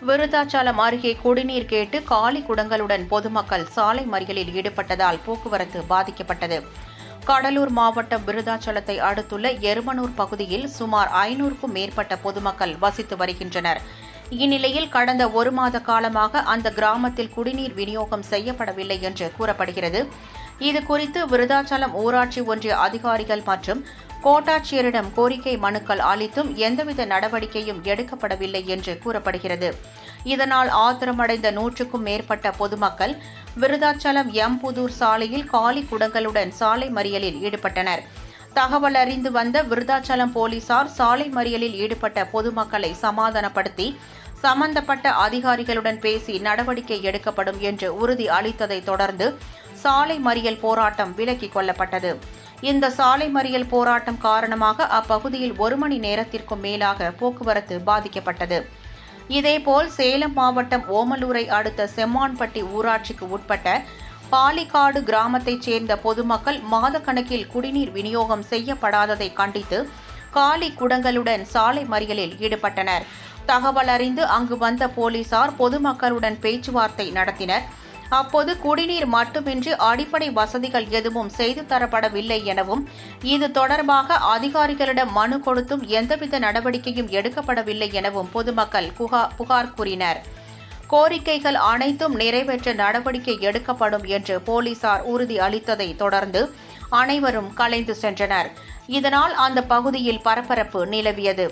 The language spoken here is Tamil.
விருத்தாச்சலம் அருகே குடிநீர் கேட்டு காலி குடங்களுடன் பொதுமக்கள் சாலை மறியலில் ஈடுபட்டதால் போக்குவரத்து பாதிக்கப்பட்டது. கடலூர் மாவட்டம் விருத்தாச்சலத்தை அடுத்துள்ள எருமனூர் பகுதியில் சுமார் 500க்கும் மேற்பட்ட பொதுமக்கள் வசித்து வருகின்றனர். இந்நிலையில் கடந்த 1 மாத காலமாக அந்த கிராமத்தில் குடிநீர் விநியோகம் செய்யப்படவில்லை என்று கூறப்படுகிறது. இதுகுறித்து விருத்தாச்சலம் ஊராட்சி ஒன்றிய அதிகாரிகள் மற்றும் கோட்டாட்சியரிடம் கோரிக்கை மனுக்கள் அளித்தும் எந்தவித நடவடிக்கையும் எடுக்கப்படவில்லை என்று கூறப்படுகிறது. இதனால் ஆத்திரமடைந்த 100க்கும் மேற்பட்ட பொதுமக்கள் விருத்தாச்சலம் எம்புதூர் சாலையில் காலி குடங்களுடன் சாலை மறியலில் ஈடுபட்டனர். தகவல் அறிந்து வந்த விருத்தாச்சலம் போலீசார் சாலை மறியலில் ஈடுபட்ட பொதுமக்களை சமாதானப்படுத்தி சம்பந்தப்பட்ட அதிகாரிகளுடன் பேசி நடவடிக்கை எடுக்கப்படும் என்று உறுதி அளித்ததை தொடர்ந்து சாலை மறியல் போராட்டம் விலக்கிக் கொள்ளப்பட்டது. இந்த சாலை மறியல் போராட்டம் காரணமாக அப்பகுதியில் 1 மணி நேரத்திற்கும் மேலாக போக்குவரத்து பாதிக்கப்பட்டது. இதேபோல் சேலம் மாவட்டம் ஓமலூரை அடுத்த செம்மான்பட்டி ஊராட்சிக்கு உட்பட்ட பாலிக்காடு கிராமத்தைச் சேர்ந்த பொதுமக்கள் மாதக்கணக்கில் குடிநீர் விநியோகம் செய்யப்படாததை கண்டித்து காலி குடங்களுடன் சாலை மறியலில் ஈடுபட்டனர். தகவல் அறிந்து அங்கு வந்த போலீசார் பொதுமக்களுடன் பேச்சுவார்த்தை நடத்தினர். அப்போது குடிநீர் மட்டுமின்றி அடிப்படை வசதிகள் எதுவும் செய்து தரப்படவில்லை எனவும், இது தொடர்பாக அதிகாரிகளிடம் மனு கொடுத்தும் எந்தவித நடவடிக்கையும் எடுக்கப்படவில்லை எனவும் பொதுமக்கள் புகார் கூறினர். கோரிக்கைகள் அனைத்தும் நிறைவேற்ற நடவடிக்கை எடுக்கப்படும் என்று போலீசார் உறுதி அளித்ததை தொடர்ந்து அனைவரும் கலைந்து சென்றனர். இதனால் அந்த பகுதியில் பரபரப்பு நிலவியது.